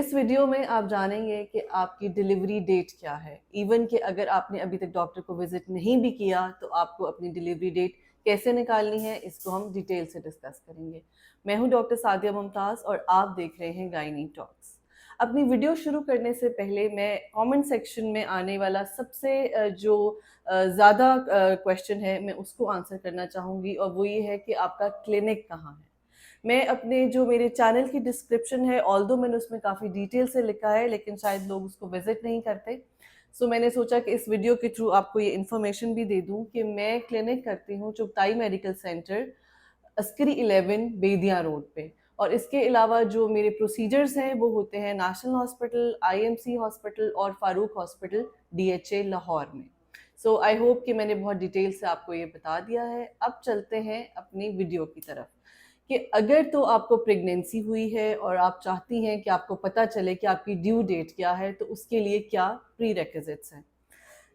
इस वीडियो में आप जानेंगे कि आपकी डिलीवरी डेट क्या है। इवन कि अगर आपने अभी तक डॉक्टर को विजिट नहीं भी किया तो आपको अपनी डिलीवरी डेट कैसे निकालनी है, इसको हम डिटेल से डिस्कस करेंगे। मैं हूं डॉक्टर सादिया मुमताज़ और आप देख रहे हैं गायनी टॉक्स। अपनी वीडियो शुरू करने से पहले मैं कमेंट सेक्शन में आने वाला सबसे जो ज़्यादा क्वेश्चन है मैं उसको आंसर करना चाहूँगी, और वो ये है कि आपका क्लिनिक कहाँ है। मैं अपने जो मेरे चैनल की डिस्क्रिप्शन है, ऑल्दो मैंने उसमें काफ़ी डिटेल से लिखा है, लेकिन शायद लोग उसको विजिट नहीं करते। सो मैंने सोचा कि इस वीडियो के थ्रू आपको ये इन्फॉर्मेशन भी दे दूं कि मैं क्लिनिक करती हूँ चुगताई मेडिकल सेंटर, अस्करी 11 बेदिया रोड पे। और इसके अलावा जो मेरे प्रोसीजर्स हैं वो होते हैं नेशनल हॉस्पिटल, आईएमसी हॉस्पिटल और फारूक हॉस्पिटल डीएचए लाहौर में। सो आई होप कि मैंने बहुत डिटेल से आपको ये बता दिया है। अब चलते हैं अपनी वीडियो की तरफ कि अगर तो आपको प्रेगनेंसी हुई है और आप चाहती हैं कि आपको पता चले कि आपकी ड्यू डेट क्या है, तो उसके लिए क्या प्री रेक्विजिट्स हैं।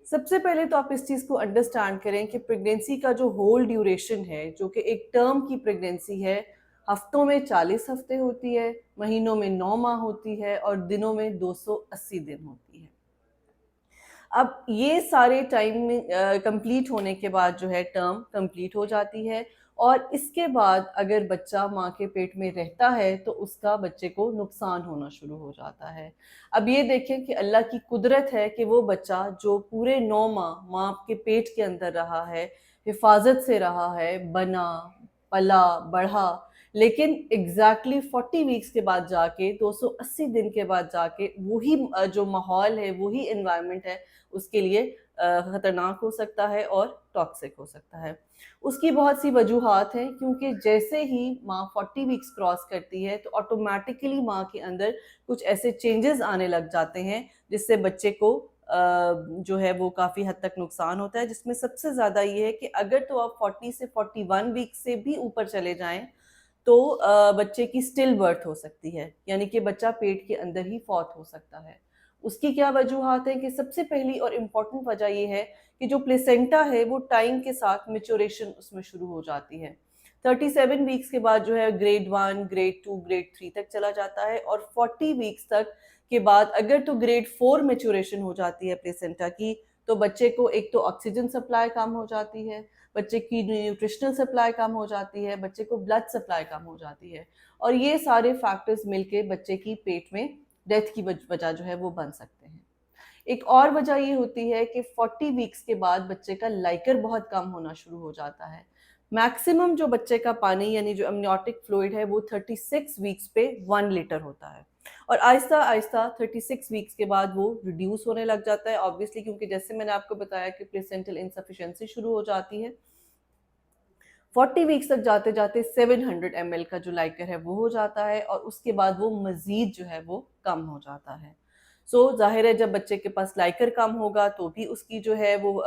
सबसे पहले तो आप इस चीज़ को अंडरस्टैंड करें कि प्रेगनेंसी का जो होल ड्यूरेशन है, जो कि एक टर्म की प्रेगनेंसी है, हफ्तों में 40 हफ्ते होती है, महीनों में 9 माह होती है और दिनों में 280 दिन होती है। अब ये सारे टाइम में कंप्लीट होने के बाद जो है टर्म कंप्लीट हो जाती है, और इसके बाद अगर बच्चा माँ के पेट में रहता है तो उसका बच्चे को नुकसान होना शुरू हो जाता है। अब ये देखें कि अल्लाह की कुदरत है कि वो बच्चा जो पूरे 9 माह माँ के पेट के अंदर रहा है, हिफाजत से रहा है, बना, पला, बढ़ा, लेकिन एग्जैक्टली 40 वीक्स के बाद जाके 280 दिन के बाद जाके वही जो माहौल है, वही इन्वायरमेंट है, उसके लिए खतरनाक हो सकता है और टॉक्सिक हो सकता है। उसकी बहुत सी वजूहात हैं, क्योंकि जैसे ही माँ 40 वीक्स क्रॉस करती है तो ऑटोमेटिकली माँ के अंदर कुछ ऐसे चेंजेस आने लग जाते हैं जिससे बच्चे को जो है वो काफ़ी हद तक नुकसान होता है। जिसमें सबसे ज़्यादा ये है कि अगर तो आप 40 से 41 वीक से भी ऊपर चले जाएं तो बच्चे की स्टिल बर्थ हो सकती है, यानी कि बच्चा पेट के अंदर ही फौत हो सकता है। उसकी क्या वजूहात हैं कि सबसे पहली और इम्पॉर्टेंट वजह ये है कि जो प्लेसेंटा है वो टाइम के साथ मेच्योरेशन उसमें शुरू हो जाती है। 37 वीक्स के बाद जो है ग्रेड 1, ग्रेड 2, ग्रेड 3 तक चला जाता है, और 40 वीक्स तक के बाद अगर तो ग्रेड 4 मेच्योरेशन हो जाती है प्लेसेंटा की, तो बच्चे को एक तो ऑक्सीजन सप्लाई कम हो जाती है, बच्चे की न्यूट्रिशनल सप्लाई कम हो जाती है, बच्चे को ब्लड सप्लाई कम हो जाती है, और ये सारे फैक्टर्स मिलके बच्चे की पेट में डेथ की वजह जो है वो बन सकते हैं। एक और वजह ये होती है कि 40 वीक्स के बाद बच्चे का लाइकर बहुत कम होना शुरू हो जाता है। मैक्सिमम जो बच्चे का पानी यानी जो अमनियोटिक फ्लूइड है वो 36 वीक्स पे 1 लीटर होता है, और आहिस्ता आहिस्ता 36 वीक्स के बाद वो रिड्यूस होने लग जाता है, ऑब्वियसली क्योंकि जैसे मैंने आपको बताया कि प्लेसेंटल इनसफिशिएंसी शुरू हो जाती है। 40 वीक्स तक जाते जाते 700 ml का जो लाइकर है वो हो जाता है, और उसके बाद वो मजीद जो है वो कम हो जाता है। जाहिर है जब बच्चे के पास लाइकर कम होगा तो भी उसकी जो है वो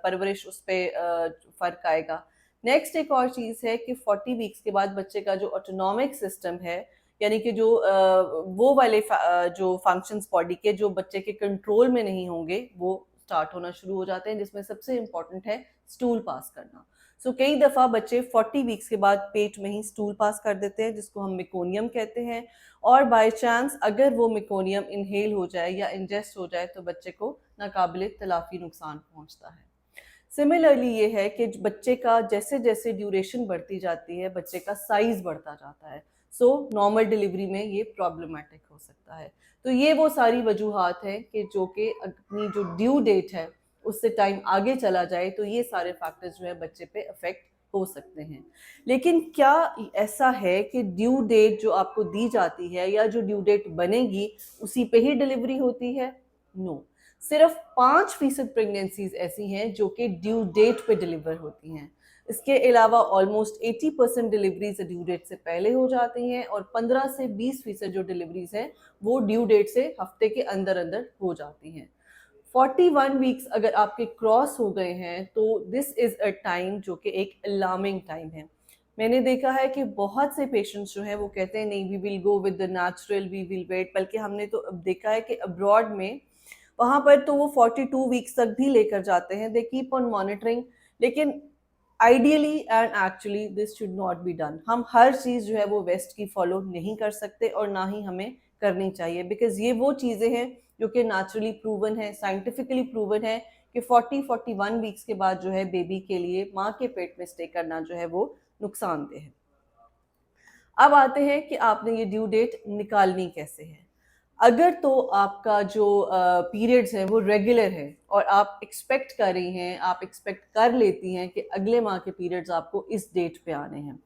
परवरिश उस पर फर्क आएगा। नेक्स्ट एक और चीज़ है कि 40 वीक्स के बाद बच्चे का जो ऑटोनॉमिक सिस्टम है, यानी कि जो वो वाले जो फंक्शंस बॉडी के जो बच्चे के कंट्रोल में नहीं होंगे वो स्टार्ट होना शुरू हो जाते हैं, जिसमें सबसे इम्पॉर्टेंट है स्टूल पास करना। कई दफ़ा बच्चे 40 वीक्स के बाद पेट में ही स्टूल पास कर देते हैं, जिसको हम मेकोनियम कहते हैं, और बाय चांस अगर वो मेकोनियम इनहेल हो जाए या इंजेस्ट हो जाए तो बच्चे को नाकाबिले तलाफी नुकसान पहुंचता है। सिमिलरली ये है कि बच्चे का जैसे जैसे ड्यूरेशन बढ़ती जाती है बच्चे का साइज बढ़ता जाता है, नॉर्मल डिलीवरी में ये प्रॉब्लमेटिक हो सकता है। तो ये वो सारी वजूहात हैं कि जो कि अपनी जो ड्यू डेट है उससे टाइम आगे चला जाए तो ये सारे फैक्टर्स जो है बच्चे पे अफेक्ट हो सकते हैं। लेकिन क्या ऐसा है कि ड्यू डेट जो आपको दी जाती है या जो ड्यू डेट बनेगी उसी पे ही डिलीवरी होती है? नो। सिर्फ 5% प्रेगनेंसीज ऐसी हैं जो कि ड्यू डेट पे डिलीवर होती हैं। इसके अलावा ऑलमोस्ट 80% डिलीवरीज ड्यू डेट से पहले हो जाती हैं, और 15 से 20% जो डिलीवरीज हैं वो ड्यू डेट से हफ्ते के अंदर अंदर हो जाती हैं। 41 वीक्स अगर आपके क्रॉस हो गए हैं तो दिस इज़ अ टाइम जो कि एक अलार्मिंग टाइम है। मैंने देखा है कि बहुत से पेशेंट्स जो हैं वो कहते हैं नहीं, we will go with the natural, we will wait, बल्कि हमने तो अब देखा है कि अब्रॉड में वहाँ पर तो वो 42 वीक्स तक भी लेकर जाते हैं, दे कीप ऑन मॉनिटरिंग। लेकिन ideally and actually this should not be done. हम हर चीज़ जो है वो वेस्ट की फॉलो नहीं कर सकते और ना ही हमें करनी चाहिए, बिकॉज ये वो चीज़ें हैं जो कि नेचुरली प्रूवन है, साइंटिफिकली प्रूवन है कि 40-41 वीक्स के बाद जो है बेबी के लिए माँ के पेट में स्टे करना जो है वो नुकसानदेह है। अब आते हैं कि आपने ये ड्यू डेट निकालनी कैसे है। अगर तो आपका जो पीरियड्स हैं वो रेगुलर है और आप एक्सपेक्ट कर रही हैं, आप एक्सपेक्ट कर लेती हैं कि अगले माह के पीरियड्स आपको इस डेट पे आने हैं,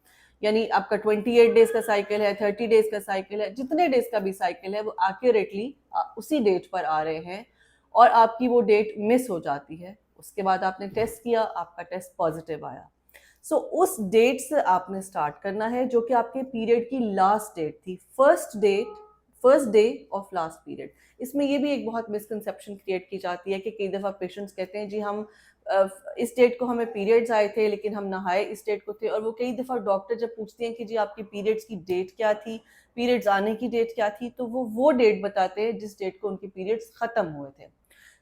यानी आपका 28 डेज का साइकिल है, 30 डेज का साइकिल है, जितने डेज का भी साइकिल है वो एक्यूरेटली उसी डेट पर आ रहे हैं और आपकी वो डेट मिस हो जाती है, उसके बाद आपने टेस्ट किया, आपका टेस्ट पॉजिटिव आया, सो उस डेट से आपने स्टार्ट करना है जो कि आपके पीरियड की लास्ट डेट थी, first day of last period. इसमें ये भी एक बहुत मिसकंसेप्शन क्रिएट की जाती है कि कई दफ़ा पेशेंट्स कहते हैं जी हम इस डेट को हमें पीरियड्स आए थे लेकिन हम नहाए इस डेट को थे, और वो कई दफ़ा डॉक्टर जब पूछते हैं कि जी आपकी पीरियड्स की डेट क्या थी, पीरियड्स आने की डेट क्या थी, तो वो डेट बताते हैं जिस डेट को उनके पीरियड्स ख़त्म हुए थे।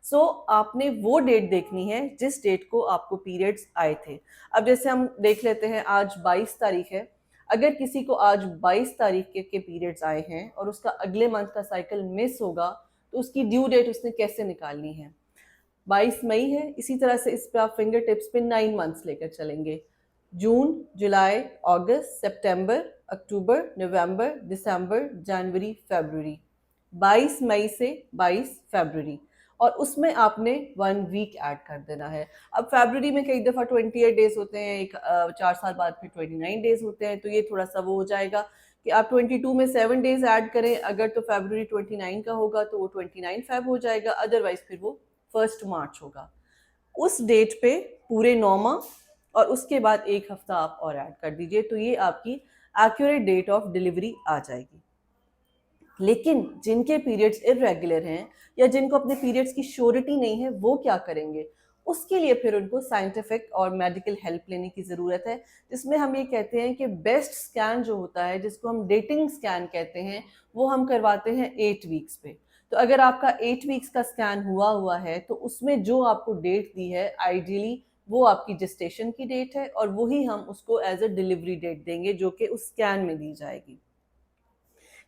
सो आपने वो डेट देखनी है जिस डेट को आपको पीरियड्स आए थे। अब जैसे हम देख लेते हैं आज 22 तारीख है, अगर किसी को आज 22 तारीख के पीरियड्स आए हैं और उसका अगले मंथ का साइकिल मिस होगा तो उसकी ड्यू डेट उसने कैसे निकालनी है। 22 मई है, इसी तरह से इस पे आप फिंगर टिप्स पे 9 मंथ्स लेकर चलेंगे, जून, जुलाई, अगस्त, सितंबर, अक्टूबर, नवंबर, दिसंबर, जनवरी, फरवरी, 22 मई से 22 फरवरी, और उसमें आपने 1 वीक ऐड कर देना है। अब फरवरी में कई दफ़ा 28 डेज होते हैं, 4 साल बाद फिर 29 डेज होते हैं, तो ये थोड़ा सा वो हो जाएगा कि आप 22 में 7 डेज ऐड करें, अगर तो फरवरी 29 का होगा तो वो 29 फेब हो जाएगा, अदरवाइज फिर वो 1 मार्च होगा। उस डेट पे पूरे 9 माह और उसके बाद 1 हफ्ता आप और ऐड कर दीजिए, तो ये आपकी एक्यूरेट डेट ऑफ डिलीवरी आ जाएगी। लेकिन जिनके पीरियड्स इरेगुलर हैं या जिनको अपने पीरियड्स की श्योरिटी नहीं है, वो क्या करेंगे? उसके लिए फिर उनको साइंटिफिक और मेडिकल हेल्प लेने की ज़रूरत है, जिसमें हम ये कहते हैं कि बेस्ट स्कैन जो होता है, जिसको हम डेटिंग स्कैन कहते हैं, वो हम करवाते हैं 8 वीक्स पे। तो अगर आपका 8 वीक्स का स्कैन हुआ है तो उसमें जो आपको डेट दी है आइडियली वो आपकी जेस्टेशन की डेट है और वही हम उसको एज अ डिलीवरी डेट देंगे जो कि उस स्कैन में दी जाएगी।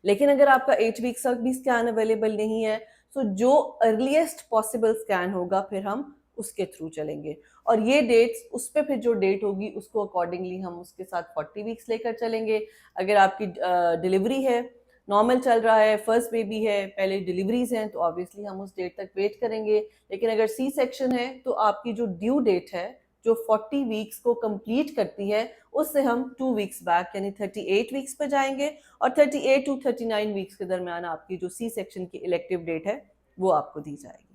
लेकिन अगर आपका 8 वीक्स तक भी स्कैन अवेलेबल नहीं है तो जो अर्लीस्ट पॉसिबल स्कैन होगा फिर हम उसके थ्रू चलेंगे, और ये डेट्स उस पर फिर जो डेट होगी उसको अकॉर्डिंगली हम उसके साथ 40 वीक्स लेकर चलेंगे। अगर आपकी डिलीवरी है, नॉर्मल चल रहा है, फर्स्ट बेबी है, पहले डिलीवरीज हैं, तो ऑब्वियसली हम उस डेट तक वेट करेंगे। लेकिन अगर सी सेक्शन है तो आपकी जो ड्यू डेट है जो 40 वीक्स को कंप्लीट करती है उससे हम 2 वीक्स बैक यानी 38 वीक्स पर जाएंगे, और 38 टू 39 वीक्स के दरमियान आपकी जो सी सेक्शन की इलेक्टिव डेट है वो आपको दी जाएगी।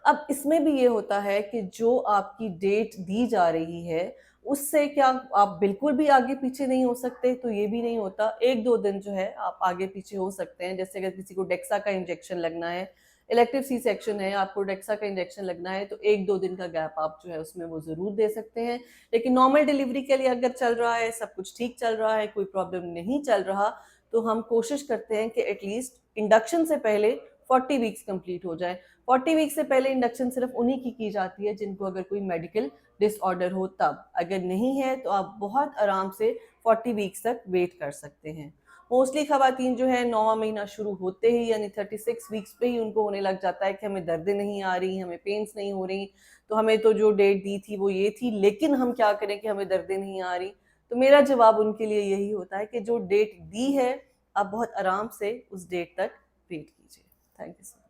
अब इसमें भी ये होता है कि जो आपकी डेट दी जा रही है उससे क्या आप बिल्कुल भी आगे पीछे नहीं हो सकते, तो ये भी नहीं होता, 1-2 दिन जो है आप आगे पीछे हो सकते हैं। जैसे अगर किसी को डेक्सा का इंजेक्शन लगना है, इलेक्टिव सी सेक्शन है, आपको डेक्सा का इंजेक्शन लगना है, तो 1-2 दिन का गैप आप जो है उसमें वो ज़रूर दे सकते हैं। लेकिन नॉर्मल डिलीवरी के लिए अगर चल रहा है, सब कुछ ठीक चल रहा है, कोई प्रॉब्लम नहीं चल रहा, तो हम कोशिश करते हैं कि एटलीस्ट इंडक्शन से पहले 40 वीक्स कंप्लीट हो जाए। 40 वीक से पहले इंडक्शन सिर्फ उन्हीं की जाती है जिनको अगर कोई मेडिकल डिसऑर्डर हो तब, अगर नहीं है तो आप बहुत आराम से 40 वीक्स तक वेट कर सकते हैं। मोस्टली खवातीन जो है 9वां महीना शुरू होते ही यानी 36 वीक्स पे ही उनको होने लग जाता है कि हमें दर्दें नहीं आ रही, हमें पेन्स नहीं हो रही, तो हमें तो जो डेट दी थी वो ये थी, लेकिन हम क्या करें कि हमें दर्दें नहीं आ रही। तो मेरा जवाब उनके लिए यही होता है कि जो डेट दी है आप बहुत आराम से उस डेट तक वेट कीजिए। Thank you so much.